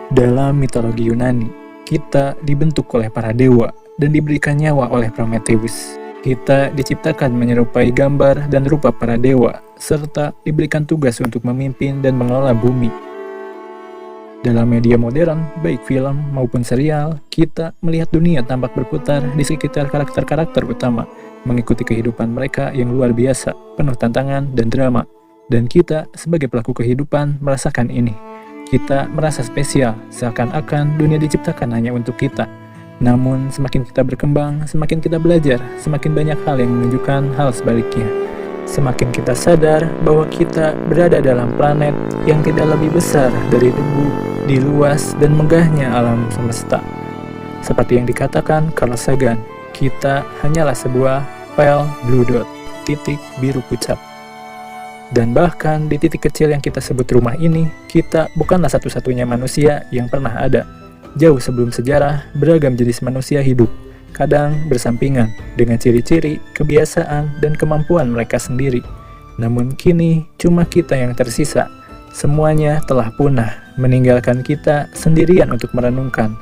Dalam mitologi Yunani, kita dibentuk oleh para dewa dan diberikan nyawa oleh Prometheus. Kita diciptakan menyerupai gambar dan rupa para dewa, serta diberikan tugas untuk memimpin dan mengelola bumi. Dalam media modern, baik film maupun serial, kita melihat dunia tampak berputar di sekitar karakter-karakter utama, mengikuti kehidupan mereka yang luar biasa, penuh tantangan dan drama. Dan kita, sebagai pelaku kehidupan, merasakan ini. Kita merasa spesial, seakan-akan dunia diciptakan hanya untuk kita. Namun, semakin kita berkembang, semakin kita belajar, semakin banyak hal yang menunjukkan hal sebaliknya. Semakin kita sadar bahwa kita berada dalam planet yang tidak lebih besar dari debu di luas dan megahnya alam semesta. Seperti yang dikatakan Carl Sagan, kita hanyalah sebuah pale blue dot, titik biru pucat. Dan bahkan di titik kecil yang kita sebut rumah ini, kita bukanlah satu-satunya manusia yang pernah ada. Jauh sebelum sejarah, beragam jenis manusia hidup, kadang bersampingan, dengan ciri-ciri, kebiasaan, dan kemampuan mereka sendiri. Namun kini, cuma kita yang tersisa. Semuanya telah punah, meninggalkan kita sendirian untuk merenungkan.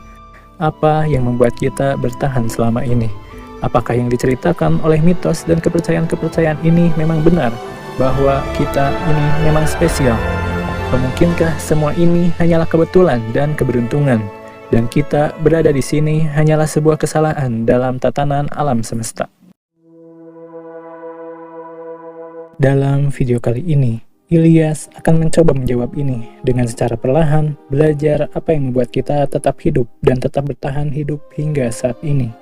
Apa yang membuat kita bertahan selama ini? Apakah yang diceritakan oleh mitos dan kepercayaan-kepercayaan ini memang benar? Bahwa kita ini memang spesial? Mungkinkah semua ini hanyalah kebetulan dan keberuntungan? Dan kita berada di sini hanyalah sebuah kesalahan dalam tatanan alam semesta. Dalam video kali ini, Ilyas akan mencoba menjawab ini dengan secara perlahan, belajar apa yang membuat kita tetap hidup dan tetap bertahan hidup hingga saat ini.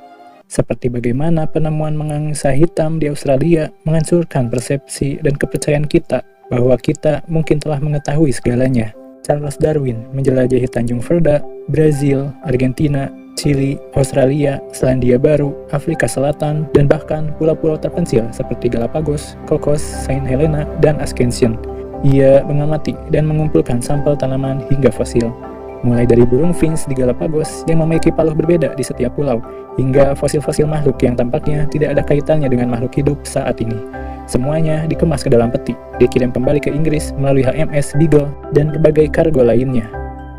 Seperti bagaimana penemuan mangsa hitam di Australia menghancurkan persepsi dan kepercayaan kita bahwa kita mungkin telah mengetahui segalanya. Charles Darwin menjelajahi Tanjung Verda, Brazil, Argentina, Chili, Australia, Selandia Baru, Afrika Selatan, dan bahkan pulau-pulau terpencil seperti Galapagos, Cocos, Saint Helena, dan Ascension. Ia mengamati dan mengumpulkan sampel tanaman hingga fosil. Mulai dari burung finch di Galapagos yang memiliki paluh berbeda di setiap pulau, hingga fosil-fosil makhluk yang tampaknya tidak ada kaitannya dengan makhluk hidup saat ini. Semuanya dikemas ke dalam peti, dikirim kembali ke Inggris melalui HMS Beagle dan berbagai kargo lainnya.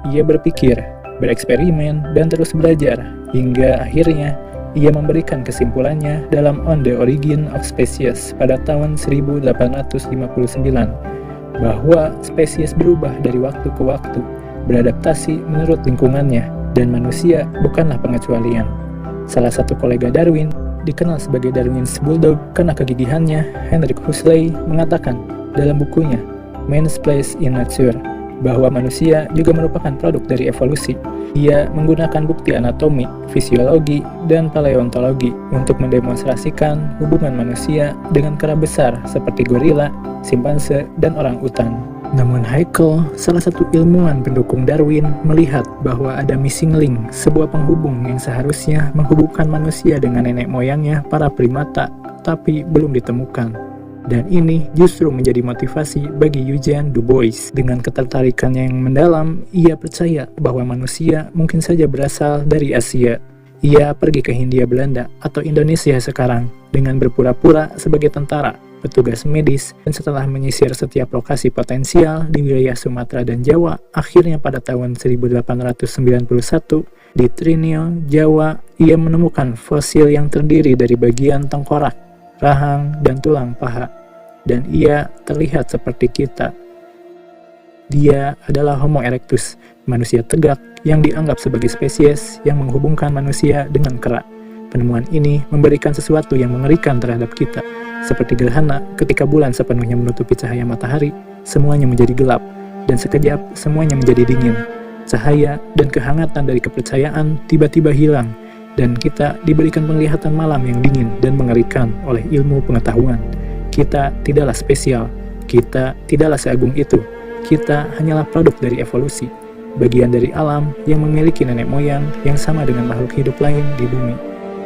Ia berpikir, bereksperimen, dan terus belajar, hingga akhirnya ia memberikan kesimpulannya dalam On the Origin of Species pada tahun 1859, bahwa spesies berubah dari waktu ke waktu, beradaptasi menurut lingkungannya, dan manusia bukanlah pengecualian. Salah satu kolega Darwin, dikenal sebagai Darwin's Bulldog karena kegigihannya, Henrik Huxley, mengatakan dalam bukunya Man's Place in Nature bahwa manusia juga merupakan produk dari evolusi. Ia menggunakan bukti anatomi, fisiologi, dan paleontologi untuk mendemonstrasikan hubungan manusia dengan kera besar seperti gorila, simpanse, dan orang utan. Namun Haeckel, salah satu ilmuwan pendukung Darwin, melihat bahwa ada missing link, sebuah penghubung yang seharusnya menghubungkan manusia dengan nenek moyangnya para primata, tapi belum ditemukan. Dan ini justru menjadi motivasi bagi Eugene Du Bois. Dengan ketertarikannya yang mendalam, ia percaya bahwa manusia mungkin saja berasal dari Asia. Ia pergi ke Hindia Belanda atau Indonesia sekarang dengan berpura-pura sebagai tentara, petugas medis, dan setelah menyisir setiap lokasi potensial di wilayah Sumatera dan Jawa, akhirnya pada tahun 1891 di Trinil, Jawa, ia menemukan fosil yang terdiri dari bagian tengkorak, rahang, dan tulang paha, dan ia terlihat seperti kita. Dia adalah Homo erectus, manusia tegak yang dianggap sebagai spesies yang menghubungkan manusia dengan kera. Penemuan ini memberikan sesuatu yang mengerikan terhadap kita. Seperti gerhana, ketika bulan sepenuhnya menutupi cahaya matahari, semuanya menjadi gelap, dan sekejap semuanya menjadi dingin. Cahaya dan kehangatan dari kepercayaan tiba-tiba hilang, dan kita diberikan penglihatan malam yang dingin dan mengerikan oleh ilmu pengetahuan. Kita tidaklah spesial, kita tidaklah seagung itu, kita hanyalah produk dari evolusi, bagian dari alam yang memiliki nenek moyang yang sama dengan makhluk hidup lain di bumi.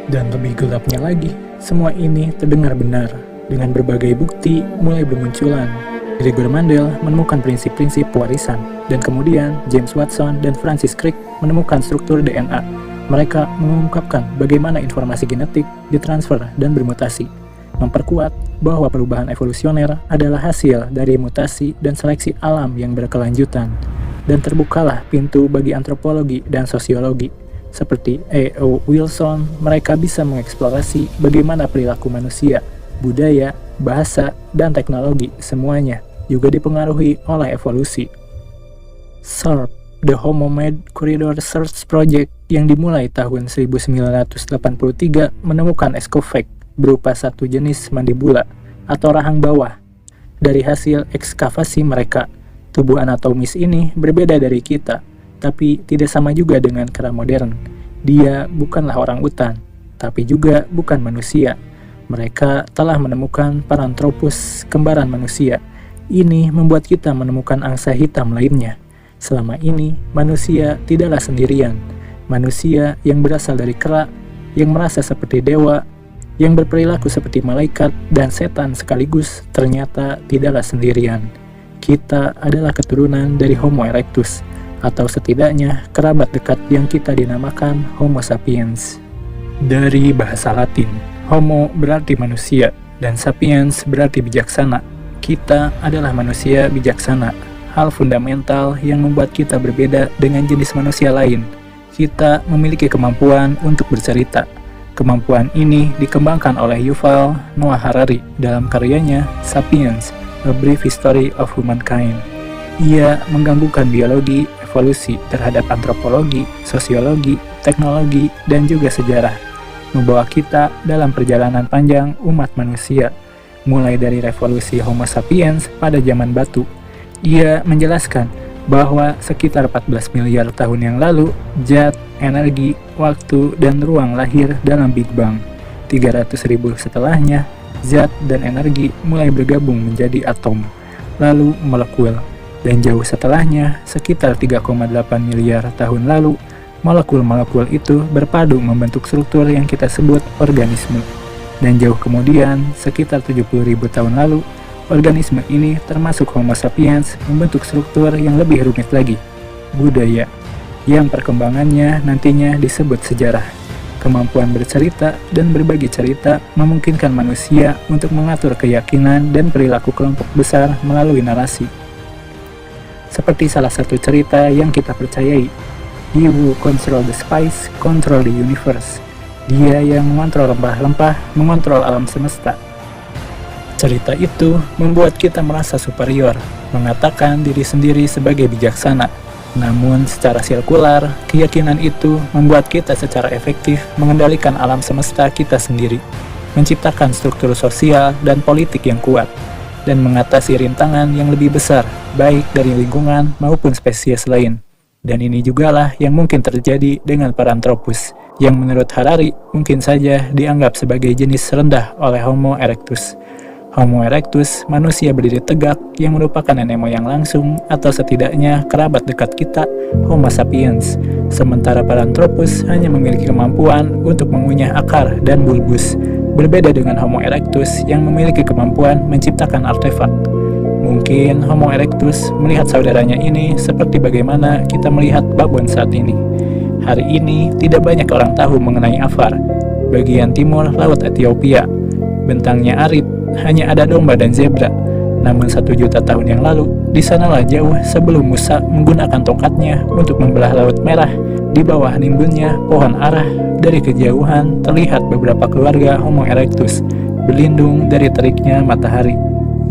Dan lebih gelapnya lagi, semua ini terdengar benar, dengan berbagai bukti mulai bermunculan. Gregor Mendel menemukan prinsip-prinsip pewarisan, dan kemudian James Watson dan Francis Crick menemukan struktur DNA. Mereka mengungkapkan bagaimana informasi genetik ditransfer dan bermutasi, memperkuat bahwa perubahan evolusioner adalah hasil dari mutasi dan seleksi alam yang berkelanjutan. dan terbukalah pintu bagi antropologi dan sosiologi. Seperti A.O. Wilson, mereka bisa mengeksplorasi bagaimana perilaku manusia, budaya, bahasa, dan teknologi semuanya juga dipengaruhi oleh evolusi. SHARP, The Homomade Corridor Search Project yang dimulai tahun 1983 menemukan Escofag berupa satu jenis mandibula atau rahang bawah. Dari hasil ekskavasi mereka, tubuh anatomis ini berbeda dari kita, tapi tidak sama juga dengan kera modern. Dia bukanlah orang utan, tapi juga bukan manusia. Mereka telah menemukan Paranthropus, kembaran manusia. Ini membuat kita menemukan angsa hitam lainnya. Selama ini, manusia tidaklah sendirian. Manusia yang berasal dari kera, yang merasa seperti dewa, yang berperilaku seperti malaikat dan setan sekaligus, ternyata tidaklah sendirian. Kita adalah keturunan dari Homo erectus, atau setidaknya kerabat dekat yang kita dinamakan Homo sapiens. Dari bahasa Latin, Homo berarti manusia, dan sapiens berarti bijaksana. Kita adalah manusia bijaksana, hal fundamental yang membuat kita berbeda dengan jenis manusia lain. Kita memiliki kemampuan untuk bercerita. Kemampuan ini dikembangkan oleh Yuval Noah Harari dalam karyanya Sapiens, A Brief History of Humankind. Ia menggabungkan biologi, evolusi terhadap antropologi, sosiologi, teknologi, dan juga sejarah, membawa kita dalam perjalanan panjang umat manusia, mulai dari revolusi Homo sapiens pada zaman batu. Ia menjelaskan bahwa sekitar 14 miliar tahun yang lalu, zat, energi, waktu, dan ruang lahir dalam Big Bang. 300.000 setelahnya, zat dan energi mulai bergabung menjadi atom, lalu molekul. Dan jauh setelahnya, sekitar 3,8 miliar tahun lalu, molekul-molekul itu berpadu membentuk struktur yang kita sebut organisme. Dan jauh kemudian, sekitar 70.000 tahun lalu, organisme ini termasuk Homo sapiens membentuk struktur yang lebih rumit lagi, budaya, yang perkembangannya nantinya disebut sejarah. Kemampuan bercerita dan berbagi cerita memungkinkan manusia untuk mengatur keyakinan dan perilaku kelompok besar melalui narasi. Seperti salah satu cerita yang kita percayai, "He who control the spice, control the universe." Dia yang mengontrol rempah-rempah, mengontrol alam semesta. Cerita itu membuat kita merasa superior, mengatakan diri sendiri sebagai bijaksana. Namun secara sirkular, keyakinan itu membuat kita secara efektif mengendalikan alam semesta kita sendiri, menciptakan struktur sosial dan politik yang kuat, dan mengatasi rintangan yang lebih besar, baik dari lingkungan maupun spesies lain. Dan ini jugalah yang mungkin terjadi dengan Paranthropus, yang menurut Harari mungkin saja dianggap sebagai jenis rendah oleh Homo erectus. Homo erectus, manusia berdiri tegak yang merupakan nenek moyang langsung atau setidaknya kerabat dekat kita, Homo sapiens. Sementara Paranthropus hanya memiliki kemampuan untuk mengunyah akar dan bulbus, berbeda dengan Homo erectus yang memiliki kemampuan menciptakan artefak. Mungkin Homo erectus melihat saudaranya ini seperti bagaimana kita melihat babon saat ini. Hari ini tidak banyak orang tahu mengenai Afar, bagian timur Laut Ethiopia. Bentangnya arid, hanya ada domba dan zebra. Namun 1 juta tahun yang lalu, di sanalah jauh sebelum Musa menggunakan tongkatnya untuk membelah Laut Merah. Di bawah nimbunnya pohon arah, dari kejauhan terlihat beberapa keluarga Homo erectus berlindung dari teriknya matahari.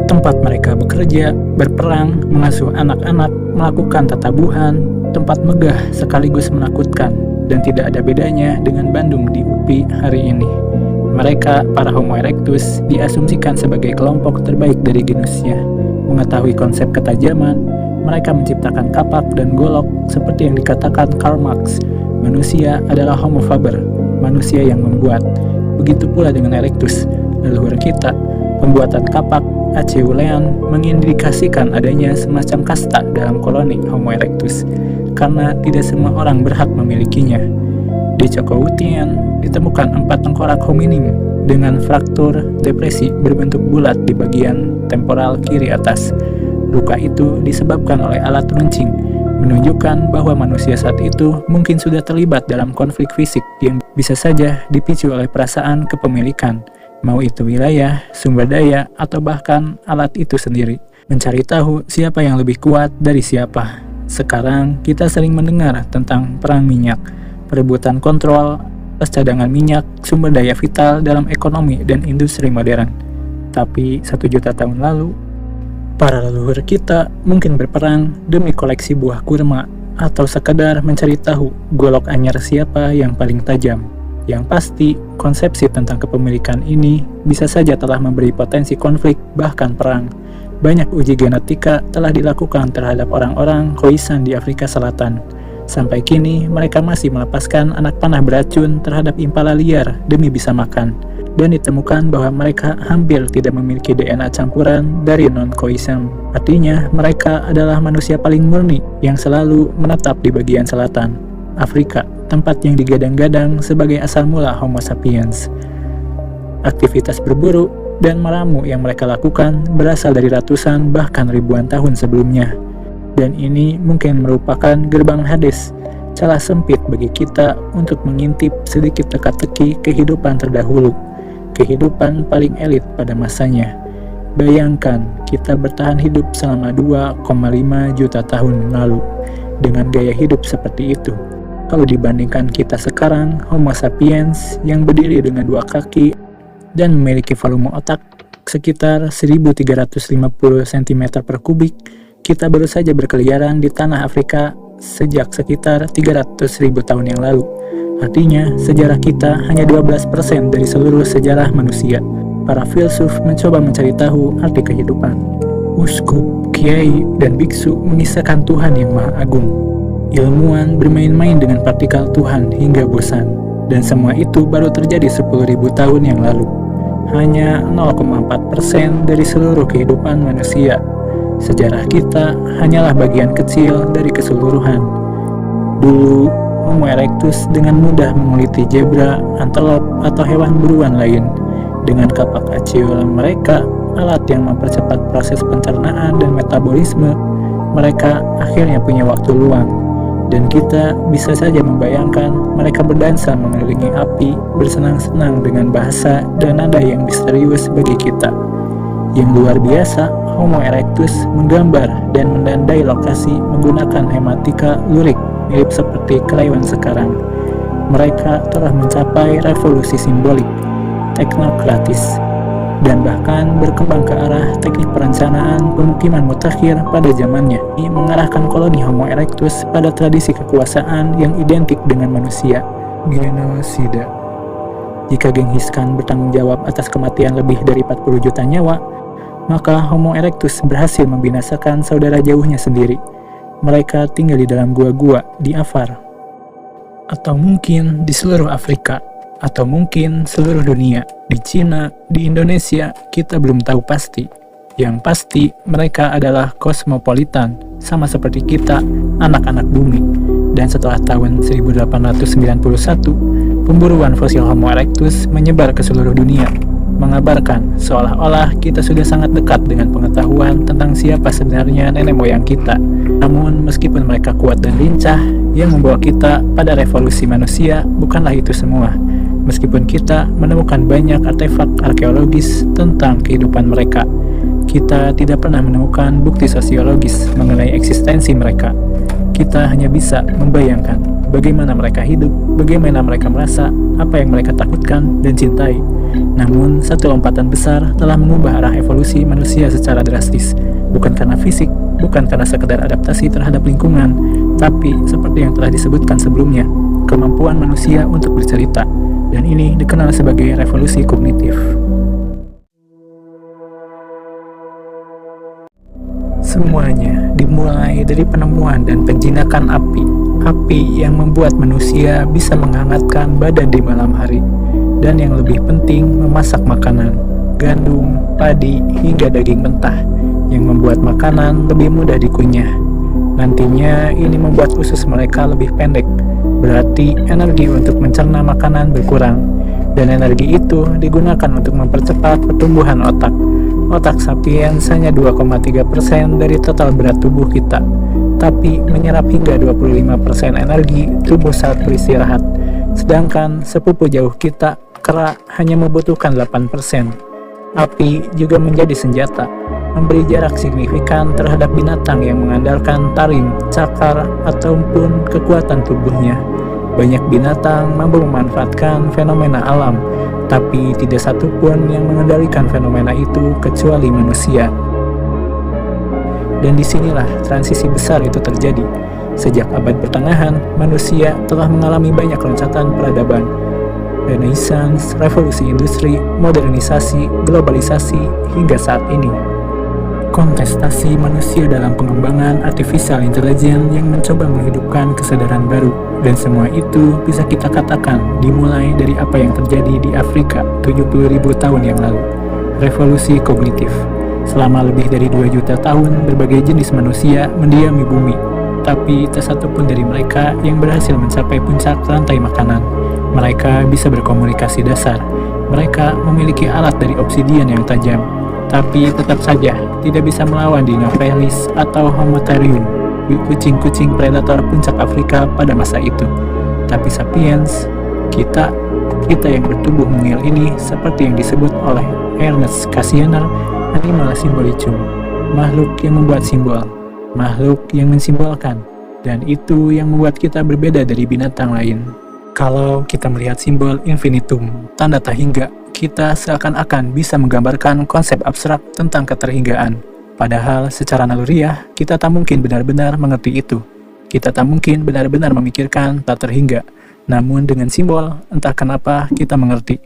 Tempat mereka bekerja, berperang, mengasuh anak-anak, melakukan tatabuhan, tempat megah sekaligus menakutkan, dan tidak ada bedanya dengan Bandung di UPI hari ini. Mereka, para Homo erectus, diasumsikan sebagai kelompok terbaik dari genusnya. Mengetahui konsep ketajaman, mereka menciptakan kapak dan golok seperti yang dikatakan Karl Marx. Manusia adalah Homo faber, manusia yang membuat. Begitu pula dengan erectus, leluhur kita. Pembuatan kapak Acheulean mengindikasikan adanya semacam kasta dalam koloni Homo erectus, karena tidak semua orang berhak memilikinya. Di Choukoutian ditemukan 4 tengkorak hominin dengan fraktur depresi berbentuk bulat di bagian temporal kiri atas. Luka itu disebabkan oleh alat runcing, menunjukkan bahwa manusia saat itu mungkin sudah terlibat dalam konflik fisik yang bisa saja dipicu oleh perasaan kepemilikan, mau itu wilayah, sumber daya, atau bahkan alat itu sendiri. Mencari tahu siapa yang lebih kuat dari siapa. Sekarang kita sering mendengar tentang perang minyak, perebutan kontrol atas cadangan minyak, sumber daya vital dalam ekonomi dan industri modern. Tapi 1 juta tahun lalu, para leluhur kita mungkin berperang demi koleksi buah kurma atau sekedar mencari tahu golok anyar siapa yang paling tajam. Yang pasti, konsepsi tentang kepemilikan ini bisa saja telah memberi potensi konflik, bahkan perang. Banyak uji genetika telah dilakukan terhadap orang-orang Khoisan di Afrika Selatan. Sampai kini, mereka masih melepaskan anak panah beracun terhadap impala liar demi bisa makan. Dan ditemukan bahwa mereka hampir tidak memiliki DNA campuran dari non-Khoisan. Artinya, mereka adalah manusia paling murni yang selalu menetap di bagian selatan Afrika, tempat yang digadang-gadang sebagai asal mula Homo sapiens. Aktivitas berburu dan meramu yang mereka lakukan berasal dari ratusan bahkan ribuan tahun sebelumnya. Dan ini mungkin merupakan gerbang Hades, celah sempit bagi kita untuk mengintip sedikit teka-teki kehidupan terdahulu, kehidupan paling elit pada masanya. Bayangkan kita bertahan hidup selama 2,5 juta tahun lalu dengan gaya hidup seperti itu. Kalau dibandingkan kita sekarang, Homo sapiens yang berdiri dengan 2 kaki dan memiliki volume otak sekitar 1350 cm per kubik, kita baru saja berkeliaran di tanah Afrika sejak sekitar 300.000 tahun yang lalu. Artinya, sejarah kita hanya 12% dari seluruh sejarah manusia. Para filsuf mencoba mencari tahu arti kehidupan. Uskup, kiai, dan biksu mengisahkan Tuhan yang Maha Agung. Ilmuwan bermain-main dengan partikel Tuhan hingga bosan. Dan semua itu baru terjadi 10.000 tahun yang lalu. Hanya 0,4% dari seluruh kehidupan manusia. Sejarah kita hanyalah bagian kecil dari keseluruhan. Dulu, Homo erectus dengan mudah menguliti zebra, antelop, atau hewan buruan lain. Dengan kapak aciola mereka, alat yang mempercepat proses pencernaan dan metabolisme, mereka akhirnya punya waktu luang. Dan kita bisa saja membayangkan mereka berdansa mengelilingi api, bersenang-senang dengan bahasa dan nada yang misterius bagi kita. Yang luar biasa, Homo erectus menggambar dan menandai lokasi menggunakan hematika lurik, mirip seperti kelayuan sekarang. Mereka telah mencapai revolusi simbolik, teknokratis, dan bahkan berkembang ke arah teknik perencanaan pemukiman mutakhir pada zamannya. Ini mengarahkan koloni Homo erectus pada tradisi kekuasaan yang identik dengan manusia, genosida. Jika Genghis Khan bertanggung jawab atas kematian lebih dari 40 juta nyawa, maka Homo erectus berhasil membinasakan saudara jauhnya sendiri. Mereka tinggal di dalam gua-gua di Afar, atau mungkin di seluruh Afrika, atau mungkin seluruh dunia, di Cina, di Indonesia, kita belum tahu pasti. Yang pasti, mereka adalah kosmopolitan, sama seperti kita, anak-anak bumi. Dan setelah tahun 1891, pemburuan fosil Homo erectus menyebar ke seluruh dunia, mengabarkan seolah-olah kita sudah sangat dekat dengan pengetahuan tentang siapa sebenarnya nenek moyang kita. Namun, meskipun mereka kuat dan lincah, yang membawa kita pada revolusi manusia bukanlah itu semua. Meskipun kita menemukan banyak artefak arkeologis tentang kehidupan mereka, kita tidak pernah menemukan bukti sosiologis mengenai eksistensi mereka. Kita hanya bisa membayangkan bagaimana mereka hidup, bagaimana mereka merasa, apa yang mereka takutkan dan cintai. Namun, satu lompatan besar telah mengubah arah evolusi manusia secara drastis, bukan karena fisik, bukan karena sekedar adaptasi terhadap lingkungan, tapi seperti yang telah disebutkan sebelumnya, kemampuan manusia untuk bercerita, dan ini dikenal sebagai revolusi kognitif. Semuanya dimulai dari penemuan dan penjinakan api yang membuat manusia bisa menghangatkan badan di malam hari, dan yang lebih penting memasak makanan, gandum, padi, hingga daging mentah, yang membuat makanan lebih mudah dikunyah. Nantinya ini membuat usus mereka lebih pendek, berarti energi untuk mencerna makanan berkurang, dan energi itu digunakan untuk mempercepat pertumbuhan otak. Otak sapiens hanya 2,3% dari total berat tubuh kita, tapi menyerap hingga 25% energi tubuh saat beristirahat. Sedangkan sepupu jauh kita, kera, hanya membutuhkan 8%. Api juga menjadi senjata. memberi jarak signifikan terhadap binatang yang mengandalkan taring, cakar, ataupun kekuatan tubuhnya. Banyak binatang mampu memanfaatkan fenomena alam, tapi tidak satu pun yang mengendalikan fenomena itu kecuali manusia. Dan disinilah transisi besar itu terjadi. Sejak abad pertengahan, manusia telah mengalami banyak loncatan peradaban. Renaissance, revolusi industri, modernisasi, globalisasi, hingga saat ini. Kontestasi manusia dalam pengembangan artificial intelligence yang mencoba menghidupkan kesadaran baru. Dan semua itu bisa kita katakan dimulai dari apa yang terjadi di Afrika 70.000 tahun yang lalu. Revolusi kognitif. Selama lebih dari 2 juta tahun, berbagai jenis manusia mendiami bumi. Tapi tak satu pun dari mereka yang berhasil mencapai puncak rantai makanan. Mereka bisa berkomunikasi dasar. Mereka memiliki alat dari obsidian yang tajam. Tapi tetap saja tidak bisa melawan Dinofelis atau Homo therium, kucing-kucing predator puncak Afrika pada masa itu. Tapi sapiens, kita yang bertubuh mungil ini, seperti yang disebut oleh Ernest Cassirer, animal symbolicum, makhluk yang membuat simbol, makhluk yang mensimbolkan, dan itu yang membuat kita berbeda dari binatang lain. Kalau kita melihat simbol infinitum, tanda tak hingga, kita seakan-akan bisa menggambarkan konsep abstrak tentang keterhinggaan. Padahal secara naluriah, kita tak mungkin benar-benar mengerti itu. Kita tak mungkin benar-benar memikirkan tak terhingga. Namun dengan simbol, entah kenapa kita mengerti.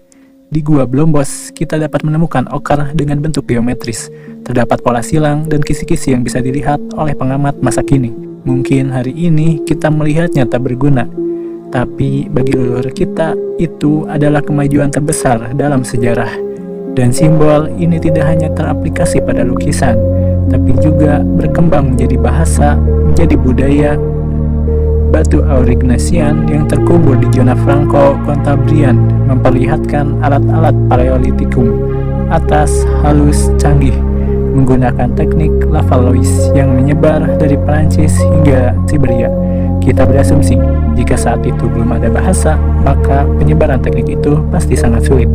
Di Gua Blombos, kita dapat menemukan okar dengan bentuk geometris. Terdapat pola silang dan kisi-kisi yang bisa dilihat oleh pengamat masa kini. Mungkin hari ini kita melihatnya tak berguna. Tapi bagi leluhur kita, itu adalah kemajuan terbesar dalam sejarah. Dan simbol ini tidak hanya teraplikasi pada lukisan, tapi juga berkembang menjadi bahasa, menjadi budaya. Batu Aurignasian yang terkubur di zona Franco Cantabrian memperlihatkan alat-alat Paleolitikum atas halus canggih, menggunakan teknik Lavallois yang menyebar dari Perancis hingga Siberia. Kita berasumsi, jika saat itu belum ada bahasa, maka penyebaran teknik itu pasti sangat sulit.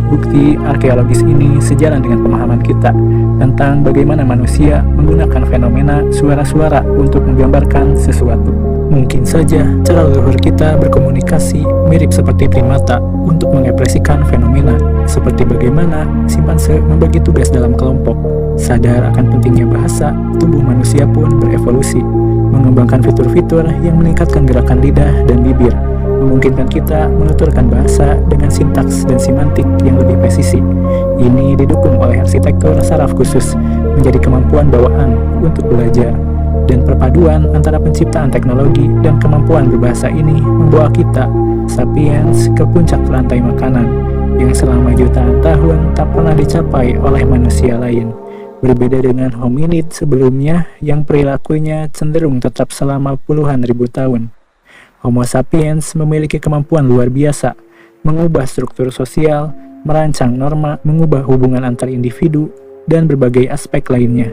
Bukti arkeologis ini sejalan dengan pemahaman kita tentang bagaimana manusia menggunakan fenomena suara-suara untuk menggambarkan sesuatu. Mungkin saja cara leluhur kita berkomunikasi mirip seperti primata untuk mengekspresikan fenomena, seperti bagaimana simpanse membagi tugas dalam kelompok. Sadar akan pentingnya bahasa, tubuh manusia pun berevolusi, mengembangkan fitur-fitur yang meningkatkan gerakan lidah dan bibir, memungkinkan kita menuturkan bahasa dengan sintaks dan semantik yang lebih presisi. Ini didukung oleh arsitektur saraf khusus, menjadi kemampuan bawaan untuk belajar. Dan perpaduan antara penciptaan teknologi dan kemampuan berbahasa ini membawa kita, sapiens, ke puncak rantai makanan yang selama jutaan tahun tak pernah dicapai oleh manusia lain. Berbeda dengan hominid sebelumnya yang perilakunya cenderung tetap selama puluhan ribu tahun. Homo sapiens memiliki kemampuan luar biasa, mengubah struktur sosial, merancang norma, mengubah hubungan antar individu, dan berbagai aspek lainnya.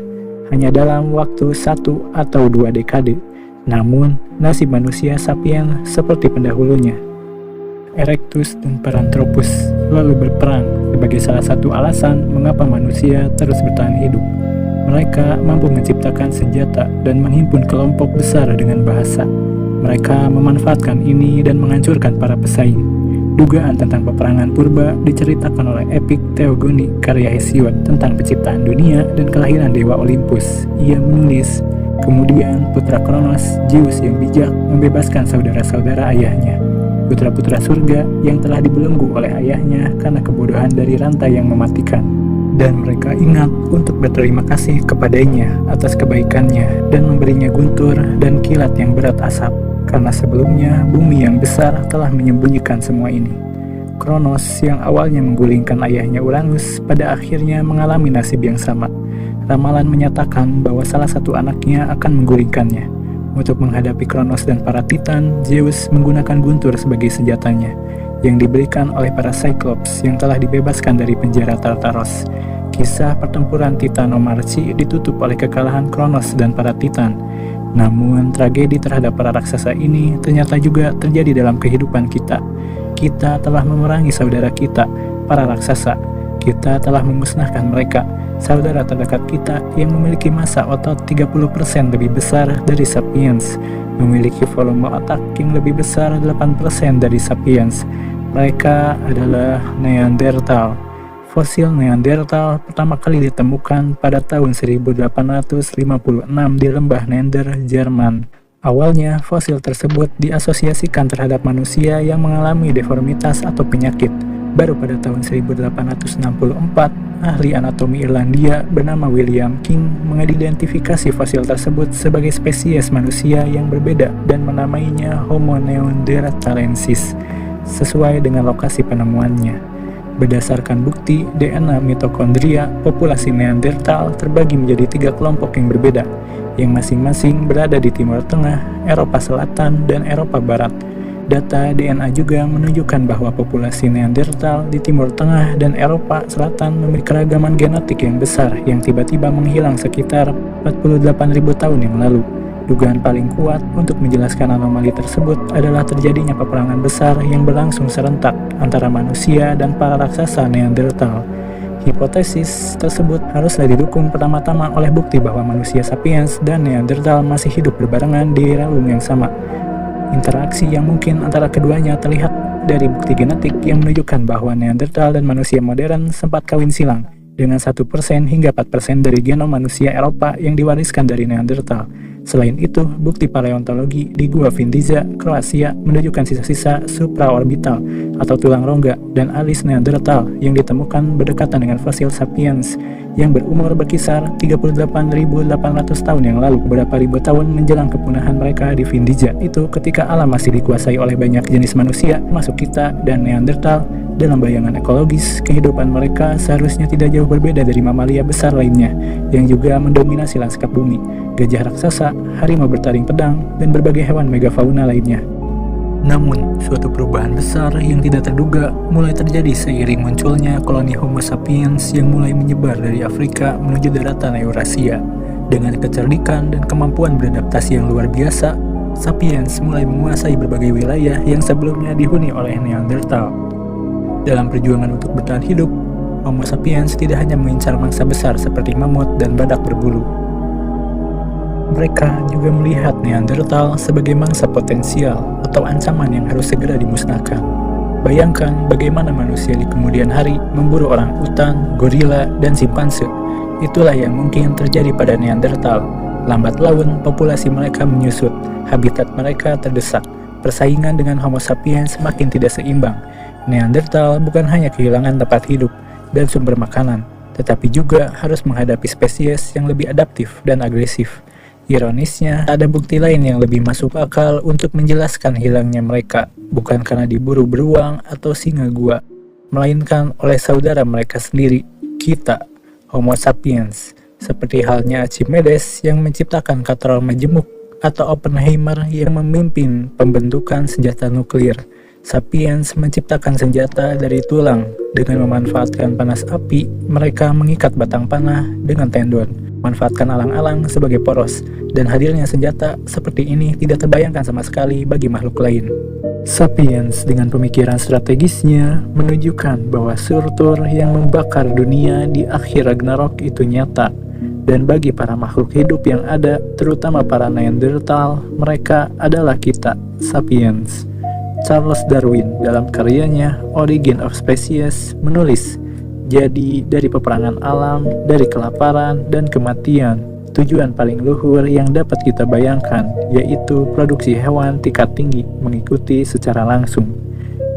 Hanya dalam waktu 1 atau 2 dekade. Namun, nasib manusia sapien seperti pendahulunya. Erectus dan Paranthropus lalu berperang sebagai salah satu alasan mengapa manusia terus bertahan hidup. Mereka mampu menciptakan senjata dan menghimpun kelompok besar dengan bahasa. Mereka memanfaatkan ini dan menghancurkan para pesaing. Dugaan tentang peperangan purba diceritakan oleh epik Theogony karya Hesiod tentang penciptaan dunia dan kelahiran dewa Olympus. Ia menulis, kemudian putra Kronos, Zeus yang bijak, membebaskan saudara-saudara ayahnya, putra-putra surga yang telah dibelenggu oleh ayahnya karena kebodohan dari rantai yang mematikan. Dan mereka ingat untuk berterima kasih kepadanya atas kebaikannya dan memberinya guntur dan kilat yang berat asap. Karena sebelumnya bumi yang besar telah menyembunyikan semua ini. Kronos yang awalnya menggulingkan ayahnya Uranus pada akhirnya mengalami nasib yang sama. Ramalan menyatakan bahwa salah satu anaknya akan menggulingkannya. Untuk menghadapi Kronos dan para Titan, Zeus menggunakan guntur sebagai senjatanya yang diberikan oleh para Cyclops yang telah dibebaskan dari penjara Tartaros. Kisah pertempuran Titanomachi ditutup oleh kekalahan Kronos dan para Titan. Namun, tragedi terhadap para raksasa ini ternyata juga terjadi dalam kehidupan kita. Kita telah memerangi saudara kita, para raksasa. Kita telah memusnahkan mereka. saudara terdekat kita yang memiliki massa otot 30% lebih besar dari sapiens, memiliki volume otak yang lebih besar 8% dari sapiens. Mereka adalah Neanderthal. Fosil Neanderthal pertama kali ditemukan pada tahun 1856 di lembah Neander, Jerman. Awalnya, fosil tersebut diasosiasikan terhadap manusia yang mengalami deformitas atau penyakit. Baru pada tahun 1864, ahli anatomi Irlandia bernama William King mengidentifikasi fosil tersebut sebagai spesies manusia yang berbeda dan menamainya Homo neanderthalensis, sesuai dengan lokasi penemuannya. Berdasarkan bukti DNA mitokondria, populasi Neanderthal terbagi menjadi 3 kelompok yang berbeda, yang masing-masing berada di Timur Tengah, Eropa Selatan, dan Eropa Barat. Data DNA juga menunjukkan bahwa populasi Neanderthal di Timur Tengah dan Eropa Selatan memiliki keragaman genetik yang besar yang tiba-tiba menghilang sekitar 48.000 tahun yang lalu. Dugaan paling kuat untuk menjelaskan anomali tersebut adalah terjadinya peperangan besar yang berlangsung serentak antara manusia dan para raksasa Neanderthal. Hipotesis tersebut haruslah didukung pertama-tama oleh bukti bahwa manusia sapiens dan Neanderthal masih hidup berbarengan di relung yang sama. Interaksi yang mungkin antara keduanya terlihat dari bukti genetik yang menunjukkan bahwa Neanderthal dan manusia modern sempat kawin silang, dengan 1% hingga 4% dari genom manusia Eropa yang diwariskan dari Neanderthal. Selain itu, bukti paleontologi di Gua Vindiza, Kroasia menunjukkan sisa-sisa supraorbital atau tulang rongga dan alis Neanderthal yang ditemukan berdekatan dengan fosil sapiens yang berumur berkisar 38.800 tahun yang lalu, beberapa ribu tahun menjelang kepunahan mereka di Vindiza. Itu ketika alam masih dikuasai oleh banyak jenis manusia, termasuk kita dan Neanderthal. Dalam bayangan ekologis, kehidupan mereka seharusnya tidak jauh berbeda dari mamalia besar lainnya yang juga mendominasi lanskap bumi, gajah raksasa, harimau bertaring pedang, dan berbagai hewan megafauna lainnya. Namun, suatu perubahan besar yang tidak terduga mulai terjadi seiring munculnya koloni Homo sapiens yang mulai menyebar dari Afrika menuju daratan Eurasia. Dengan kecerdikan dan kemampuan beradaptasi yang luar biasa, sapiens mulai menguasai berbagai wilayah yang sebelumnya dihuni oleh Neanderthal. Dalam perjuangan untuk bertahan hidup, Homo sapiens tidak hanya mengincar mangsa besar seperti mamut dan badak berbulu. Mereka juga melihat Neanderthal sebagai mangsa potensial atau ancaman yang harus segera dimusnahkan. Bayangkan bagaimana manusia di kemudian hari memburu orang utan, gorila, dan simpanse. Itulah yang mungkin terjadi pada Neanderthal. Lambat laun, populasi mereka menyusut, habitat mereka terdesak, persaingan dengan Homo sapiens semakin tidak seimbang. Neanderthal bukan hanya kehilangan tempat hidup dan sumber makanan, tetapi juga harus menghadapi spesies yang lebih adaptif dan agresif. Ironisnya, ada bukti lain yang lebih masuk akal untuk menjelaskan hilangnya mereka, bukan karena diburu beruang atau singa gua, melainkan oleh saudara mereka sendiri, kita, Homo sapiens, seperti halnya Archimedes yang menciptakan katrol majemuk atau Oppenheimer yang memimpin pembentukan senjata nuklir. Sapiens menciptakan senjata dari tulang. Dengan memanfaatkan panas api, mereka mengikat batang panah dengan tendon, memanfaatkan alang-alang sebagai poros, dan hadirnya senjata seperti ini tidak terbayangkan sama sekali bagi makhluk lain. Sapiens dengan pemikiran strategisnya menunjukkan bahwa Surtur yang membakar dunia di akhir Ragnarok itu nyata. Dan bagi para makhluk hidup yang ada, terutama para Neanderthal, mereka adalah kita, Sapiens. Charles Darwin dalam karyanya Origin of Species menulis, jadi dari peperangan alam, dari kelaparan dan kematian, tujuan paling luhur yang dapat kita bayangkan yaitu produksi hewan tingkat tinggi mengikuti secara langsung.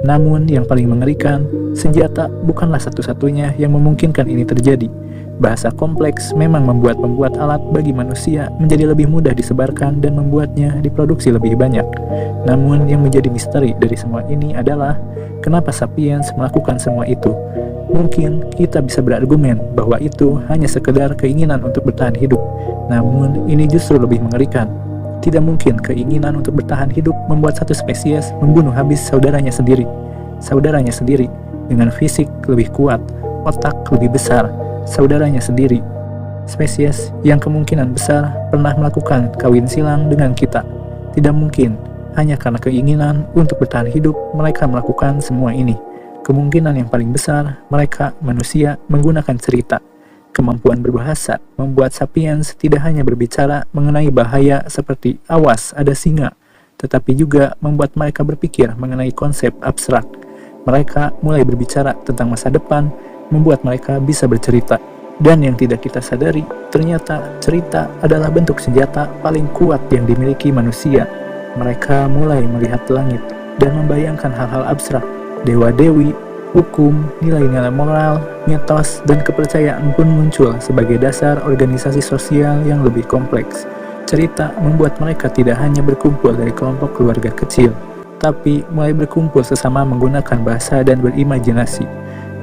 Namun yang paling mengerikan, senjata bukanlah satu-satunya yang memungkinkan ini terjadi. Bahasa kompleks memang membuat pembuat alat bagi manusia menjadi lebih mudah disebarkan dan membuatnya diproduksi lebih banyak. Namun yang menjadi misteri dari semua ini adalah kenapa Sapiens melakukan semua itu. Mungkin kita bisa berargumen bahwa itu hanya sekedar keinginan untuk bertahan hidup. Namun ini justru lebih mengerikan. Tidak mungkin keinginan untuk bertahan hidup membuat satu spesies membunuh habis saudaranya sendiri. Saudaranya sendiri dengan fisik lebih kuat, otak lebih besar, saudaranya sendiri, spesies yang kemungkinan besar pernah melakukan kawin silang dengan kita. Tidak mungkin, hanya karena keinginan untuk bertahan hidup, mereka melakukan semua ini. Kemungkinan yang paling besar, mereka, manusia, menggunakan cerita. kemampuan berbahasa membuat sapiens tidak hanya berbicara mengenai bahaya seperti awas ada singa, tetapi juga membuat mereka berpikir mengenai konsep abstrak. Mereka mulai berbicara tentang masa depan, membuat mereka bisa bercerita. Dan yang tidak kita sadari, ternyata cerita adalah bentuk senjata paling kuat yang dimiliki manusia. Mereka mulai melihat langit dan membayangkan hal-hal abstrak, dewa-dewi, hukum, nilai-nilai moral, mitos, dan kepercayaan pun muncul sebagai dasar organisasi sosial yang lebih kompleks. Cerita membuat mereka tidak hanya berkumpul dari kelompok keluarga kecil, tapi mulai berkumpul sesama menggunakan bahasa dan berimajinasi.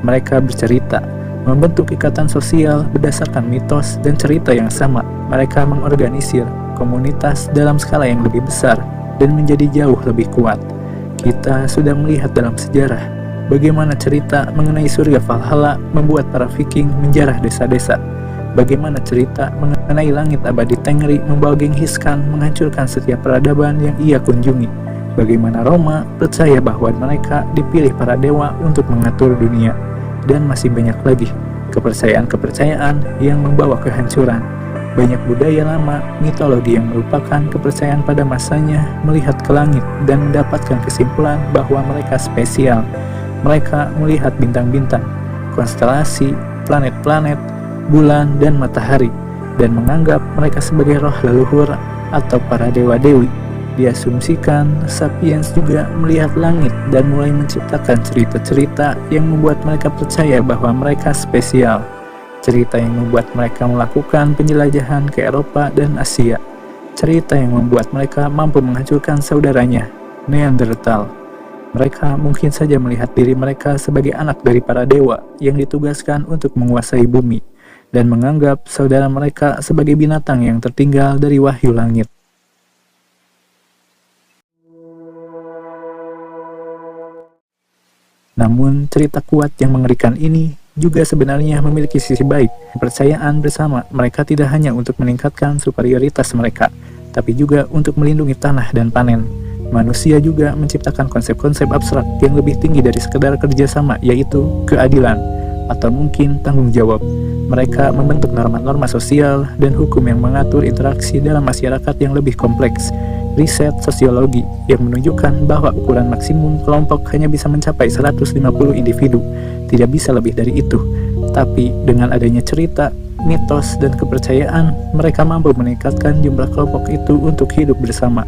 Mereka bercerita, membentuk ikatan sosial berdasarkan mitos dan cerita yang sama. Mereka mengorganisir komunitas dalam skala yang lebih besar dan menjadi jauh lebih kuat. Kita sudah melihat dalam sejarah bagaimana cerita mengenai surga Valhalla membuat para Viking menjarah desa-desa. Bagaimana cerita mengenai langit abadi Tengri membawa Genghis Khan menghancurkan setiap peradaban yang ia kunjungi. Bagaimana Roma percaya bahwa mereka dipilih para dewa untuk mengatur dunia. Dan masih banyak lagi kepercayaan-kepercayaan yang membawa kehancuran. Banyak budaya lama, mitologi yang merupakan kepercayaan pada masanya melihat ke langit dan mendapatkan kesimpulan bahwa mereka spesial. Mereka melihat bintang-bintang, konstelasi, planet-planet, bulan, dan matahari, dan menganggap mereka sebagai roh leluhur atau para dewa-dewi. Diasumsikan, sapiens juga melihat langit dan mulai menciptakan cerita-cerita yang membuat mereka percaya bahwa mereka spesial. Cerita yang membuat mereka melakukan penjelajahan ke Eropa dan Asia. Cerita yang membuat mereka mampu menghancurkan saudaranya, Neanderthal. Mereka mungkin saja melihat diri mereka sebagai anak dari para dewa yang ditugaskan untuk menguasai bumi, dan menganggap saudara mereka sebagai binatang yang tertinggal dari wahyu langit. Namun, cerita kuat yang mengerikan ini juga sebenarnya memiliki sisi baik. Kepercayaan bersama mereka tidak hanya untuk meningkatkan superioritas mereka, tapi juga untuk melindungi tanah dan panen. Manusia juga menciptakan konsep-konsep abstrak yang lebih tinggi dari sekedar kerjasama, yaitu keadilan, atau mungkin tanggung jawab. Mereka membentuk norma-norma sosial dan hukum yang mengatur interaksi dalam masyarakat yang lebih kompleks. Riset sosiologi yang menunjukkan bahwa ukuran maksimum kelompok hanya bisa mencapai 150 individu, tidak bisa lebih dari itu. Tapi dengan adanya cerita, mitos, dan kepercayaan, mereka mampu meningkatkan jumlah kelompok itu untuk hidup bersama.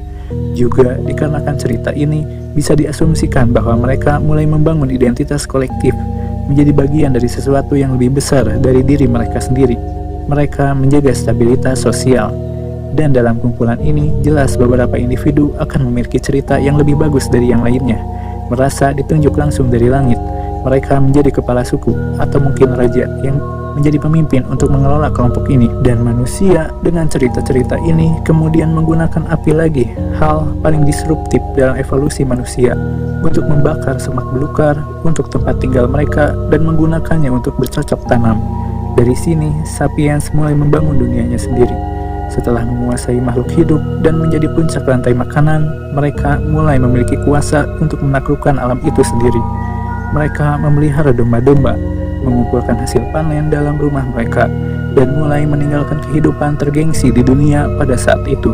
Juga dikarenakan cerita ini, bisa diasumsikan bahwa mereka mulai membangun identitas kolektif, menjadi bagian dari sesuatu yang lebih besar dari diri mereka sendiri. Mereka menjaga stabilitas sosial. Dan dalam kumpulan ini, jelas beberapa individu akan memiliki cerita yang lebih bagus dari yang lainnya. Merasa ditunjuk langsung dari langit, mereka menjadi kepala suku, atau mungkin raja yang menjadi pemimpin untuk mengelola kelompok ini. Dan manusia dengan cerita-cerita ini kemudian menggunakan api lagi, hal paling disruptif dalam evolusi manusia, untuk membakar semak belukar untuk tempat tinggal mereka dan menggunakannya untuk bercocok tanam. Dari sini, sapiens mulai membangun dunianya sendiri. Setelah menguasai makhluk hidup dan menjadi puncak rantai makanan, mereka mulai memiliki kuasa untuk menaklukkan alam itu sendiri. Mereka memelihara domba-domba, mengumpulkan hasil panen dalam rumah mereka, dan mulai meninggalkan kehidupan tergengsi di dunia pada saat itu.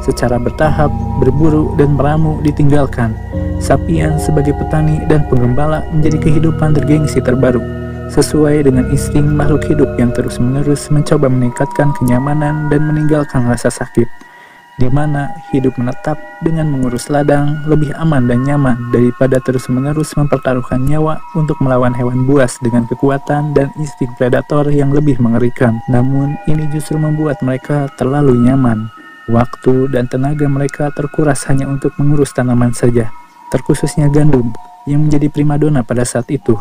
Secara bertahap, berburu dan meramu ditinggalkan. Sapiens sebagai petani dan penggembala menjadi kehidupan tergengsi terbaru, sesuai dengan insting makhluk hidup yang terus-menerus mencoba meningkatkan kenyamanan dan meninggalkan rasa sakit, di mana hidup menetap dengan mengurus ladang lebih aman dan nyaman daripada terus-menerus mempertaruhkan nyawa untuk melawan hewan buas dengan kekuatan dan insting predator yang lebih mengerikan. Namun, ini justru membuat mereka terlalu nyaman. Waktu dan tenaga mereka terkuras hanya untuk mengurus tanaman saja, terkhususnya gandum yang menjadi primadona pada saat itu.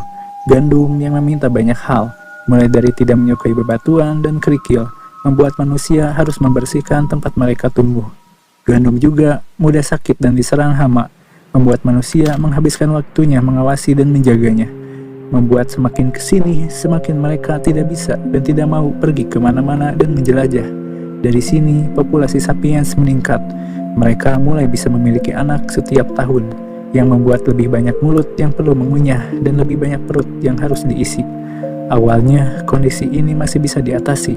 Gandum yang meminta banyak hal, mulai dari tidak menyukai bebatuan dan kerikil, membuat manusia harus membersihkan tempat mereka tumbuh. Gandum juga mudah sakit dan diserang hama, membuat manusia menghabiskan waktunya mengawasi dan menjaganya. Membuat semakin kesini, semakin mereka tidak bisa dan tidak mau pergi kemana-mana dan menjelajah. Dari sini, populasi sapiens meningkat. Mereka mulai bisa memiliki anak setiap tahun, yang membuat lebih banyak mulut yang perlu mengunyah dan lebih banyak perut yang harus diisi. Awalnya, kondisi ini masih bisa diatasi,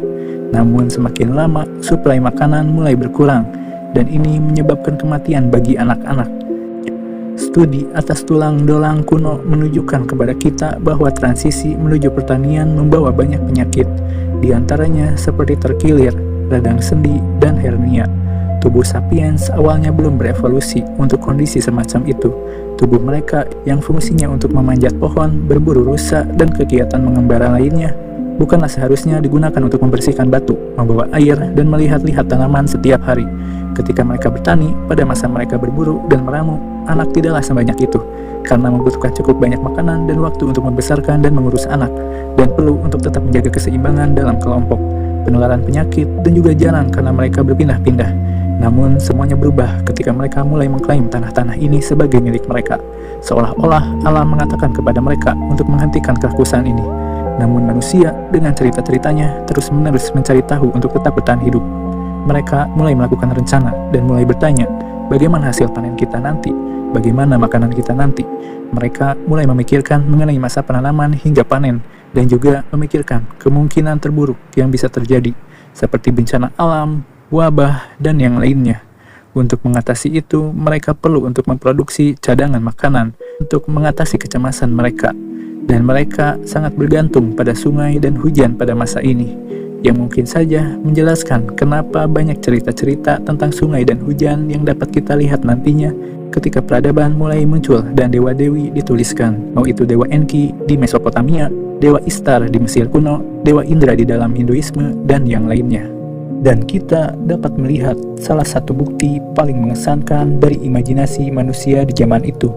namun semakin lama, suplai makanan mulai berkurang, dan ini menyebabkan kematian bagi anak-anak. Studi atas tulang dolang kuno menunjukkan kepada kita bahwa transisi menuju pertanian membawa banyak penyakit, di antaranya seperti terkilir, radang sendi, dan hernia. Tubuh sapiens awalnya belum berevolusi untuk kondisi semacam itu. Tubuh mereka yang fungsinya untuk memanjat pohon, berburu rusa, dan kegiatan mengembara lainnya bukanlah seharusnya digunakan untuk membersihkan batu, membawa air, dan melihat-lihat tanaman setiap hari. Ketika mereka bertani, pada masa mereka berburu dan meramu, anak tidaklah sebanyak itu, karena membutuhkan cukup banyak makanan dan waktu untuk membesarkan dan mengurus anak, dan perlu untuk tetap menjaga keseimbangan dalam kelompok. Penularan penyakit dan juga jarang karena mereka berpindah-pindah. Namun semuanya berubah ketika mereka mulai mengklaim tanah-tanah ini sebagai milik mereka, seolah-olah Allah mengatakan kepada mereka untuk menghentikan kerakusan ini. Namun manusia dengan cerita-ceritanya terus-menerus mencari tahu untuk tetap bertahan hidup. Mereka mulai melakukan rencana dan mulai bertanya, bagaimana hasil panen kita nanti? Bagaimana makanan kita nanti? Mereka mulai memikirkan mengenai masa penanaman hingga panen, dan juga memikirkan kemungkinan terburuk yang bisa terjadi, seperti bencana alam, wabah, dan yang lainnya. Untuk mengatasi itu, mereka perlu untuk memproduksi cadangan makanan untuk mengatasi kecemasan mereka. Dan mereka sangat bergantung pada sungai dan hujan pada masa ini, yang mungkin saja menjelaskan kenapa banyak cerita-cerita tentang sungai dan hujan yang dapat kita lihat nantinya ketika peradaban mulai muncul dan dewa-dewi dituliskan, mau itu dewa Enki di Mesopotamia, dewa Ishtar di Mesir kuno, dewa Indra di dalam Hinduisme, dan yang lainnya. Dan kita dapat melihat salah satu bukti paling mengesankan dari imajinasi manusia di zaman itu.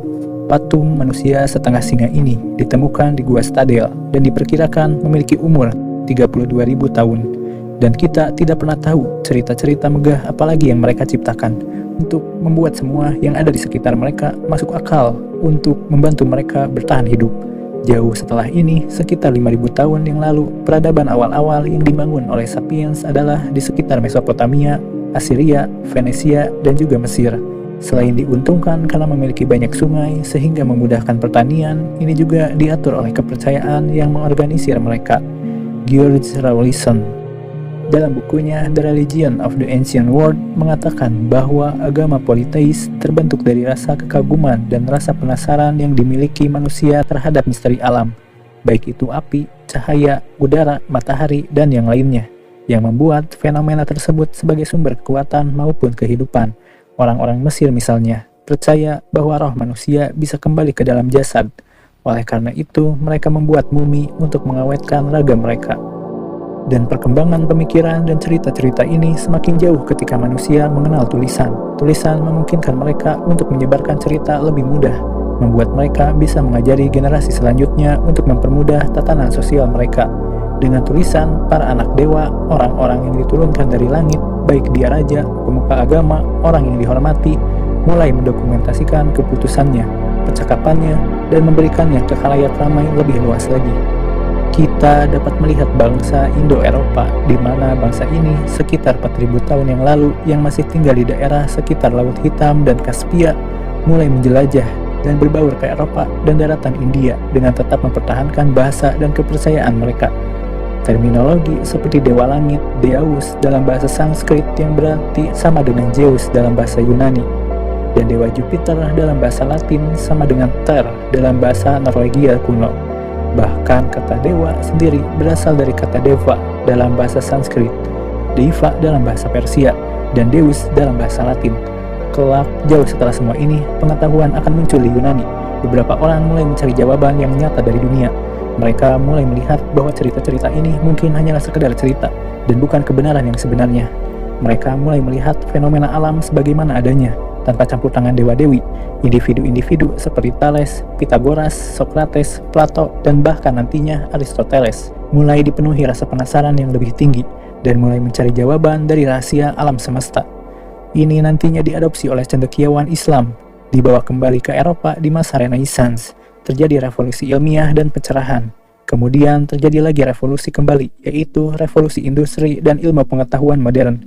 Patung manusia setengah singa ini ditemukan di Gua Stadel dan diperkirakan memiliki umur 32.000 tahun. Dan kita tidak pernah tahu cerita-cerita megah apalagi yang mereka ciptakan untuk membuat semua yang ada di sekitar mereka masuk akal untuk membantu mereka bertahan hidup. Jauh setelah ini, sekitar 5.000 tahun yang lalu, peradaban awal-awal yang dibangun oleh Sapiens adalah di sekitar Mesopotamia, Assyria, Venesia, dan juga Mesir. Selain diuntungkan karena memiliki banyak sungai sehingga memudahkan pertanian, ini juga diatur oleh kepercayaan yang mengorganisir mereka. George Rawlinson dalam bukunya The Religion of the Ancient World mengatakan bahwa agama politeis terbentuk dari rasa kekaguman dan rasa penasaran yang dimiliki manusia terhadap misteri alam, baik itu api, cahaya, udara, matahari, dan yang lainnya, yang membuat fenomena tersebut sebagai sumber kekuatan maupun kehidupan. Orang-orang Mesir misalnya percaya bahwa roh manusia bisa kembali ke dalam jasad. Oleh karena itu, mereka membuat mumi untuk mengawetkan raga mereka. Dan perkembangan pemikiran dan cerita-cerita ini semakin jauh ketika manusia mengenal tulisan. Tulisan memungkinkan mereka untuk menyebarkan cerita lebih mudah, membuat mereka bisa mengajari generasi selanjutnya untuk mempermudah tatanan sosial mereka. Dengan tulisan, para anak dewa, orang-orang yang diturunkan dari langit, baik dia raja, pemuka agama, orang yang dihormati, mulai mendokumentasikan keputusannya, percakapannya, dan memberikannya ke khalayak ramai lebih luas lagi. Kita dapat melihat bangsa Indo-Eropa, di mana bangsa ini sekitar 4.000 tahun yang lalu yang masih tinggal di daerah sekitar Laut Hitam dan Kaspia, mulai menjelajah dan berbaur ke Eropa dan daratan India dengan tetap mempertahankan bahasa dan kepercayaan mereka. Terminologi seperti Dewa Langit, Deus dalam bahasa Sanskrit yang berarti sama dengan Zeus dalam bahasa Yunani, dan Dewa Jupiter dalam bahasa Latin sama dengan Ter dalam bahasa Norwegia kuno. Bahkan kata dewa sendiri berasal dari kata deva dalam bahasa Sanskrit, deiva dalam bahasa Persia, dan Deus dalam bahasa Latin. Kelak, jauh setelah semua ini, pengetahuan akan muncul di Yunani. Beberapa orang mulai mencari jawaban yang nyata dari dunia. Mereka mulai melihat bahwa cerita-cerita ini mungkin hanyalah sekedar cerita dan bukan kebenaran yang sebenarnya. Mereka mulai melihat fenomena alam sebagaimana adanya, tanpa campur tangan dewa-dewi. Individu-individu seperti Thales, Pythagoras, Socrates, Plato, dan bahkan nantinya Aristoteles mulai dipenuhi rasa penasaran yang lebih tinggi dan mulai mencari jawaban dari rahasia alam semesta. Ini nantinya diadopsi oleh cendekiawan Islam, dibawa kembali ke Eropa di masa Renaissance. Terjadi revolusi ilmiah dan pencerahan. Kemudian terjadi lagi revolusi kembali, yaitu revolusi industri dan ilmu pengetahuan modern.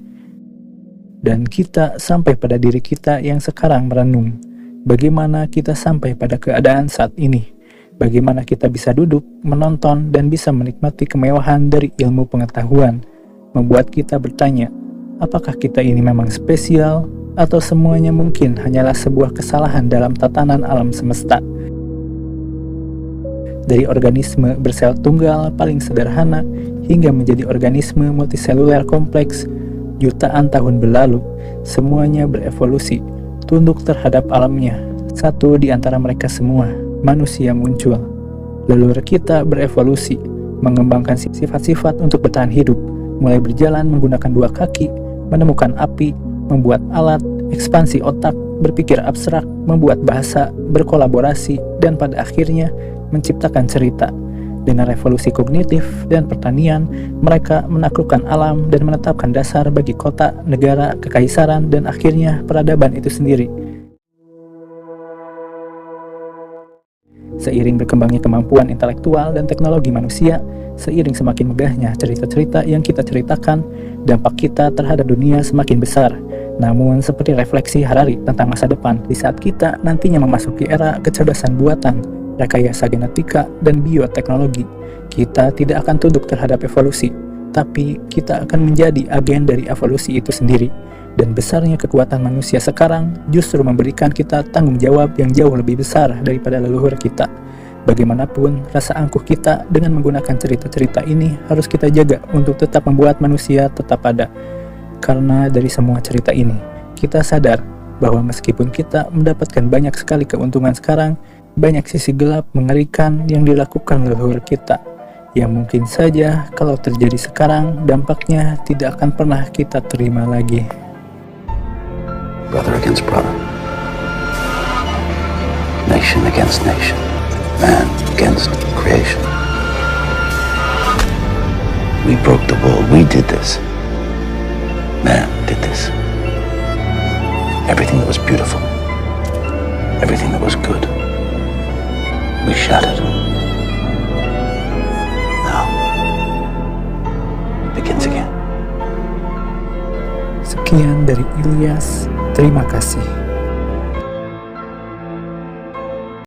Dan kita sampai pada diri kita yang sekarang merenung. Bagaimana kita sampai pada keadaan saat ini? Bagaimana kita bisa duduk, menonton, dan bisa menikmati kemewahan dari ilmu pengetahuan, membuat kita bertanya, apakah kita ini memang spesial, atau semuanya mungkin hanyalah sebuah kesalahan dalam tatanan alam semesta. Dari organisme bersel tunggal paling sederhana, hingga menjadi organisme multiseluler kompleks, jutaan tahun berlalu, semuanya berevolusi, tunduk terhadap alamnya. Satu di antara mereka semua, manusia muncul. Leluhur kita berevolusi, mengembangkan sifat-sifat untuk bertahan hidup, mulai berjalan menggunakan dua kaki, menemukan api, membuat alat, ekspansi otak, berpikir abstrak, membuat bahasa, berkolaborasi, dan pada akhirnya menciptakan cerita. Dengan revolusi kognitif dan pertanian, mereka menaklukkan alam dan menetapkan dasar bagi kota, negara, kekaisaran, dan akhirnya peradaban itu sendiri. Seiring berkembangnya kemampuan intelektual dan teknologi manusia, seiring semakin megahnya cerita-cerita yang kita ceritakan, dampak kita terhadap dunia semakin besar. Namun seperti refleksi Harari tentang masa depan, di saat kita nantinya memasuki era kecerdasan buatan, rekayasa genetika, dan bioteknologi, kita tidak akan tunduk terhadap evolusi, tapi kita akan menjadi agen dari evolusi itu sendiri. Dan besarnya kekuatan manusia sekarang justru memberikan kita tanggung jawab yang jauh lebih besar daripada leluhur kita. Bagaimanapun, rasa angkuh kita dengan menggunakan cerita-cerita ini harus kita jaga untuk tetap membuat manusia tetap ada. Karena dari semua cerita ini, kita sadar bahwa meskipun kita mendapatkan banyak sekali keuntungan sekarang, banyak sisi gelap mengerikan yang dilakukan leluhur kita, yang mungkin saja kalau terjadi sekarang, dampaknya tidak akan pernah kita terima lagi. Brother against brother, nation against nation, man against creation. We broke the wall, we did this. Man did this. Everything that was beautiful, everything that was good, we shattered. Now, it begins again. Sekian dari Ilyas, terima kasih.